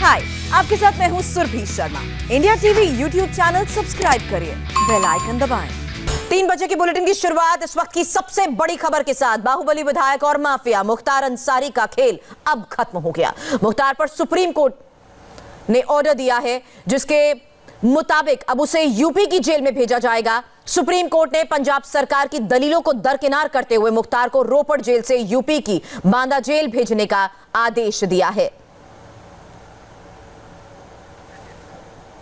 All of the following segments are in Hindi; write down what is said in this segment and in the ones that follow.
हाय, आपके साथ मैं हूँ Surabhi Sharma. India TV YouTube channel subscribe करिए, बेल आइकन दबाएं। 3 बजे की बुलेटिन की शुरुआत इस वक्त की सबसे बड़ी खबर के साथ। बाहुबली विधायक और माफिया मुख्तार अंसारी का खेल अब खत्म हो गया। मुख्तार पर सुप्रीम कोर्ट ने ऑर्डर दिया है जिसके मुताबिक अब उसे यूपी की जेल में भेजा जाएगा। सुप्रीम कोर्ट ने पंजाब सरकार की दलीलों को दरकिनार करते हुए मुख्तार को रोपड़ जेल से यूपी की बांदा जेल भेजने का आदेश दिया है।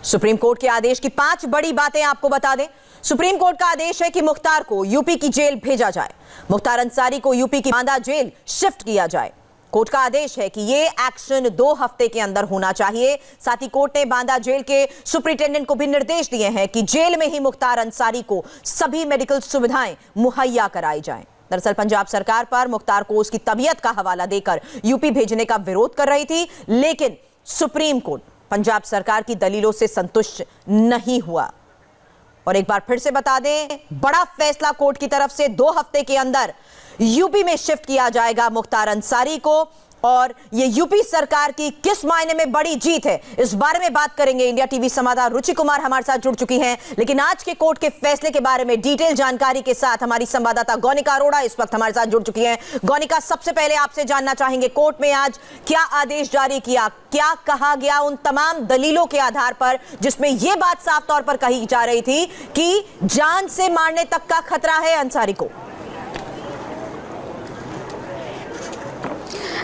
सुप्रीम कोर्ट के आदेश की 5 बड़ी बातें आपको बता दें। सुप्रीम कोर्ट का आदेश है कि मुख्तार को यूपी की जेल भेजा जाए। मुख्तार अंसारी को यूपी की बांदा जेल शिफ्ट किया जाए। कोर्ट का आदेश है कि यह एक्शन 2 हफ्ते के अंदर होना चाहिए। साथ ही कोर्ट ने बांदा जेल के सुपरिटेंडेंट को भी निर्देश दिए हैं कि जेल में ही मुख्तार अंसारी को सभी मेडिकल सुविधाएं मुहैया कराई जाएं। दरअसल पंजाब सरकार पर मुख्तार को उसकी तबीयत का हवाला देकर यूपी भेजने का विरोध कर रही थी, लेकिन सुप्रीम कोर्ट पंजाब सरकार की दलीलों से संतुष्ट नहीं हुआ। और एक बार फिर से बता दें, बड़ा फैसला कोर्ट की तरफ से 2 हफ्ते के अंदर यूपी में शिफ्ट किया जाएगा मुख्तार अंसारी को। और ये यूपी सरकार की किस मायने में बड़ी जीत है, इस बारे में बात करेंगे। इंडिया टीवी संवाददाता रुचि कुमार हमारे साथ जुड़ चुकी हैं, लेकिन आज के कोर्ट के फैसले के बारे में डिटेल जानकारी के साथ हमारी संवाददाता गौनिका अरोड़ा इस वक्त हमारे साथ जुड़ चुकी हैं। गौनिका, सबसे पहले आपसे जानना चाहेंगे, कोर्ट में आज क्या आदेश जारी किया, क्या कहा गया उन तमाम दलीलों के आधार पर जिसमें यह बात साफ तौर पर कही जा रही थी कि जान से मारने तक का खतरा है अंसारी को?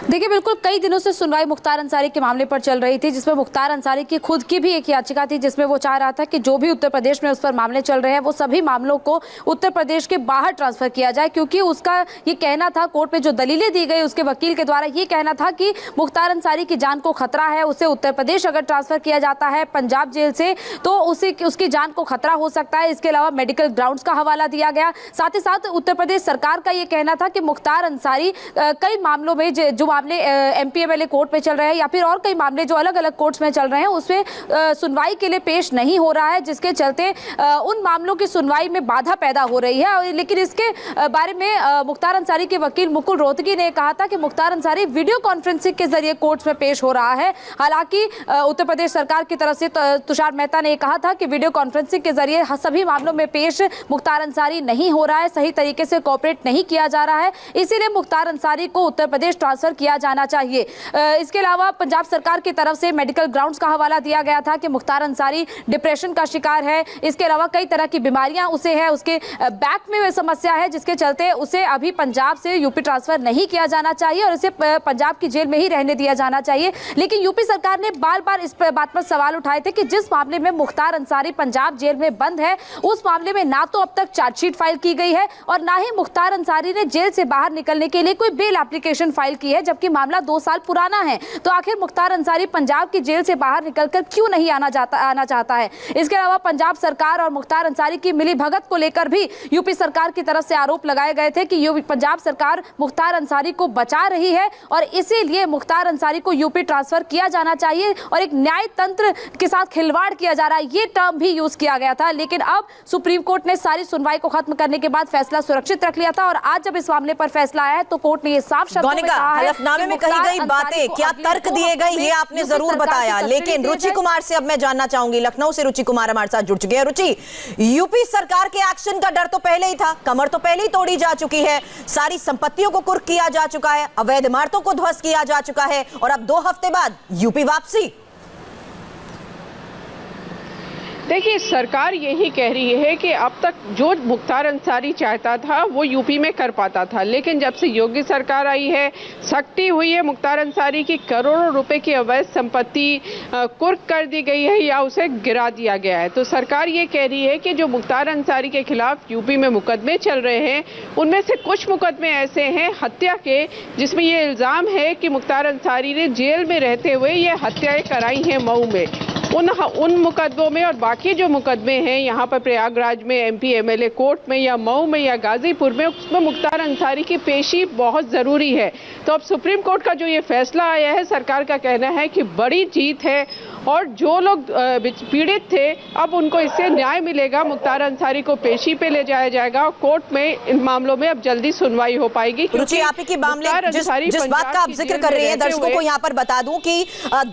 देखिए, बिल्कुल कई दिनों से सुनवाई मुख्तार अंसारी के मामले पर चल रही थी, जिसमें मुख्तार अंसारी की खुद की भी एक याचिका थी जिसमें वो चाह रहा था कि जो भी उत्तर प्रदेश में उस पर मामले चल रहे हैं वो सभी मामलों को उत्तर प्रदेश के बाहर ट्रांसफर किया जाए, क्योंकि उसका ये कहना था, कोर्ट में जो दलीलें दी गई उसके वकील के द्वारा ये कहना था कि मुख्तार अंसारी की जान को खतरा है। उसे उत्तर प्रदेश अगर ट्रांसफर किया जाता है पंजाब जेल से तो उसकी जान को खतरा हो सकता है। इसके अलावा मेडिकल ग्राउंड्स का हवाला दिया गया। साथ ही साथ उत्तर प्रदेश सरकार का ये कहना था कि मुख्तार अंसारी कई मामलों में जो मामले एमपीएमएलए कोर्ट में चल रहे हैं या फिर और कई मामले जो अलग अलग कोर्ट्स में चल रहे हैं उसमें सुनवाई के लिए पेश नहीं हो रहा है, जिसके चलते उन मामलों की सुनवाई में बाधा पैदा हो रही है। लेकिन इसके बारे में मुख्तार अंसारी के वकील मुकुल रोहतगी ने कहा था कि मुख्तार अंसारी वीडियो कॉन्फ्रेंसिंग के जरिए कोर्ट्स में पेश हो रहा है। हालांकि उत्तर प्रदेश सरकार की तरफ से तुषार मेहता ने कहा था कि वीडियो कॉन्फ्रेंसिंग के जरिए सभी मामलों में पेश मुख्तार अंसारी नहीं हो रहा है, सही तरीके से कोऑपरेट नहीं किया जा रहा है, इसीलिए मुख्तार अंसारी को उत्तर प्रदेश ट्रांसफर किया जाना चाहिए। इसके अलावा पंजाब सरकार की तरफ से मेडिकल ग्राउंड्स का हवाला दिया गया था कि मुख्तार अंसारी डिप्रेशन का शिकार है। इसके अलावा कई तरह की बीमारियां उसे है, उसके बैक में समस्या है, जिसके चलते उसे अभी पंजाब से यूपी ट्रांसफर नहीं किया जाना चाहिए और उसे पंजाब की जेल में ही रहने दिया जाना चाहिए। लेकिन यूपी सरकार ने बार बार इस बात पर सवाल उठाए थे कि जिस मामले में मुख्तार अंसारी पंजाब जेल में बंद है उस मामले में ना तो अब तक चार्जशीट फाइल की गई है और ना ही मुख्तार अंसारी ने जेल से बाहर निकलने के लिए कोई बेल एप्लीकेशन फाइल की है, जबकि मामला 2 साल पुराना है। तो आखिर मुख्तार अंसारी पंजाब की जेल से बाहर निकलकर क्यों नहीं आना चाहता है? इसके अलावा पंजाब सरकार और मुख्तार अंसारी की मिलीभगत को लेकर भी यूपी सरकार की तरफ से आरोप लगाए गए थे कि पंजाब सरकार मुख्तार अंसारी को बचा रही है और इसीलिए मुख्तार अंसारी को यूपी ट्रांसफर किया जाना चाहिए और एक न्याय तंत्र के साथ खिलवाड़ किया जा रहा है, ये टर्म भी यूज किया गया था। लेकिन अब सुप्रीम कोर्ट ने सारी सुनवाई को खत्म करने के बाद फैसला सुरक्षित रख लिया था और आज जब इस मामले पर फैसला आया है तो कोर्ट ने ये साफ शब्दों में कहा है हलफनामे में कही गई बातें क्या तर्क दिए गए ये आपने जरूर बताया, लेकिन रुचि कुमार से अब मैं जानना चाहूंगी। लखनऊ से रुचि कुमार हमारे साथ जुड़ चुके हैं। रुचि, यूपी सरकार के एक्शन का डर तो पहले ही था, कमर तो पहले ही तोड़ी जा चुकी है, सारी संपत्तियों को कुर्क किया जा चुका है, अवैध इमारतों को ध्वस्त किया जा चुका है और अब 2 हफ्ते बाद यूपी वापसी। देखिए, सरकार यही कह रही है कि अब तक जो मुख्तार अंसारी चाहता था वो यूपी में कर पाता था, लेकिन जब से योगी सरकार आई है, सख्ती हुई है, मुख्तार अंसारी की करोड़ों रुपए की अवैध संपत्ति कुर्क कर दी गई है या उसे गिरा दिया गया है, तो सरकार ये कह रही है कि जो मुख्तार अंसारी के खिलाफ यूपी में मुकदमे चल रहे हैं उनमें से कुछ मुकदमे ऐसे हैं हत्या के, जिसमें ये इल्ज़ाम है कि मुख्तार अंसारी ने जेल में रहते हुए ये हत्याएं कराई हैं मऊ में। उन मुकदमों में और बाकी जो मुकदमे हैं यहाँ पर प्रयागराज में, एमपी एमएलए कोर्ट में या मऊ में या गाजीपुर में, उसमें मुख्तार अंसारी की पेशी बहुत ज़रूरी है। तो अब सुप्रीम कोर्ट का जो ये फैसला आया है, सरकार का कहना है कि बड़ी जीत है और जो लोग पीड़ित थे अब उनको इससे न्याय मिलेगा। मुख्तार अंसारी को पेशी पे ले जाया जाएगा और कोर्ट में इन मामलों में अब जल्दी सुनवाई हो पाएगी। रुचि, आप ही मामले जिस बात का आप जिक्र कर रहे हैं, दर्शकों को यहाँ पर बता दूं कि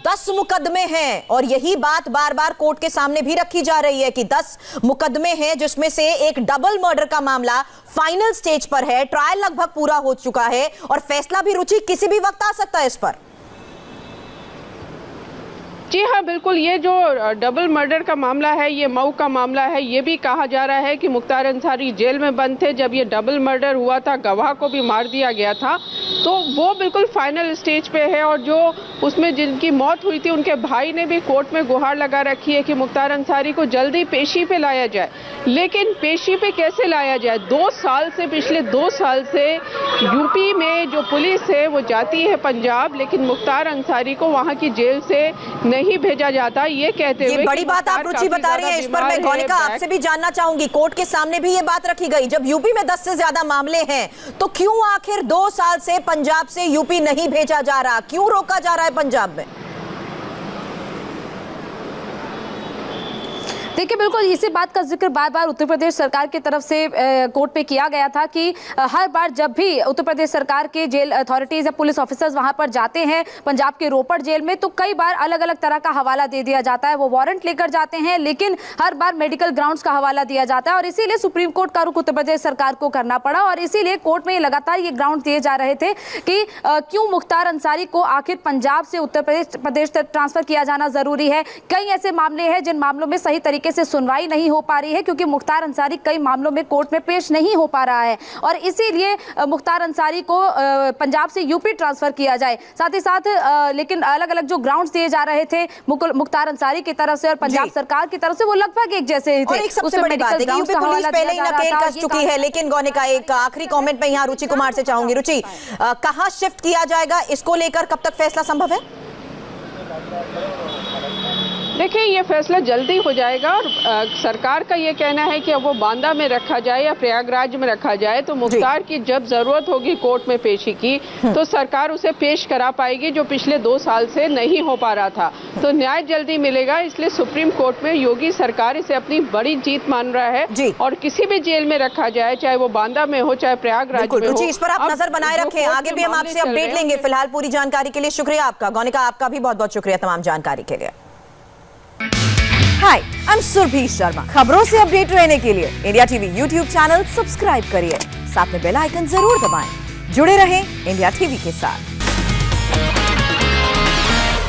10 मुकदमे हैं और यही बात बार बार कोर्ट के सामने भी रखी जा रही है कि 10 मुकदमे हैं, जिसमें से एक डबल मर्डर का मामला फाइनल स्टेज पर है। ट्रायल लगभग पूरा हो चुका है और फैसला भी रुचि किसी भी वक्त आ सकता है इस पर। जी हाँ, बिल्कुल। ये जो डबल मर्डर का मामला है, ये मऊ का मामला है। ये भी कहा जा रहा है कि मुख्तार अंसारी जेल में बंद थे जब ये डबल मर्डर हुआ था, गवाह को भी मार दिया गया था, तो वो बिल्कुल फाइनल स्टेज पे है। और जो उसमें जिनकी मौत हुई थी उनके भाई ने भी कोर्ट में गुहार लगा रखी है कि मुख्तार अंसारी को जल्दी पेशी पे लाया जाए। लेकिन पेशी पे कैसे लाया जाए? 2 साल से, पिछले 2 साल से यूपी में जो पुलिस है वो जाती है पंजाब, लेकिन मुख्तार अंसारी को वहाँ की जेल से नहीं भेजा जाता, ये कहते हुए। ये बड़ी बात आप रुचि बता रही हैं, इस पर मैं गौनिका आपसे भी जानना चाहूंगी। कोर्ट के सामने भी ये बात रखी गई, जब यूपी में 10 से ज्यादा मामले हैं तो क्यों आखिर 2 साल से पंजाब से यूपी नहीं भेजा जा रहा, क्यों रोका जा रहा है पंजाब में? देखिए, बिल्कुल इसी बात का जिक्र बार बार उत्तर प्रदेश सरकार की तरफ से कोर्ट पे किया गया था कि हर बार जब भी उत्तर प्रदेश सरकार के जेल अथॉरिटीज या पुलिस ऑफिसर्स वहां पर जाते हैं पंजाब के रोपड़ जेल में, तो कई बार अलग अलग तरह का हवाला दे दिया जाता है। वो वारंट लेकर जाते हैं, लेकिन हर बार मेडिकल ग्राउंड्स का हवाला दिया जाता है और इसीलिए सुप्रीम कोर्ट का रुख उत्तर प्रदेश सरकार को करना पड़ा। और इसीलिए कोर्ट में लगातार ये ग्राउंड दिए जा रहे थे कि क्यों मुख्तार अंसारी को आखिर पंजाब से उत्तर प्रदेश तक ट्रांसफर किया जाना जरूरी है। कई ऐसे मामले हैं जिन मामलों में सही तरीके से सुनवाई नहीं हो पा रही है, क्योंकि मुख्तार अंसारी कई मामलों में कोर्ट में पेश नहीं हो पा रहा है और इसीलिए मुख्तार अंसारी को पंजाब से यूपी ट्रांसफर किया जाए। साथ ही साथ लेकिन अलग अलग जो ग्राउंड्स दिए जा रहे थे मुख्तार अंसारी की तरफ से और पंजाब सरकार की तरफ से, वो लगभग एक जैसे ही थे। एक सबसे बड़ी बात है कि यूपी पुलिस पहले ही नकेल कस चुकी है। लेकिन गौनिका, एक आखिरी कमेंट में यहाँ रुचि कुमार से चाहूंगी। रुचि, कहां शिफ्ट किया जाएगा, इसको लेकर कब तक फैसला संभव है? देखिए, ये फैसला जल्दी हो जाएगा और सरकार का ये कहना है कि अब वो बांदा में रखा जाए या प्रयागराज में रखा जाए, तो मुख्तार की जब जरूरत होगी कोर्ट में पेशी की तो सरकार उसे पेश करा पाएगी, जो पिछले 2 साल से नहीं हो पा रहा था। तो न्याय जल्दी मिलेगा, इसलिए सुप्रीम कोर्ट में योगी सरकार इसे अपनी बड़ी जीत मान रहा है और किसी भी जेल में रखा जाए, चाहे वो बांदा में हो चाहे प्रयागराज में हो। इस पर आप नजर बनाए रखें, आगे भी हम आपसे अपडेट लेंगे। फिलहाल पूरी जानकारी के लिए शुक्रिया आपका। गौनिका, आपका भी बहुत बहुत शुक्रिया तमाम जानकारी के लिए। हाय, आई एम सुरभि शर्मा। खबरों से अपडेट रहने के लिए India TV YouTube channel subscribe करिए, साथ में बेल आइकन जरूर दबाएं। जुड़े रहें इंडिया टीवी के साथ।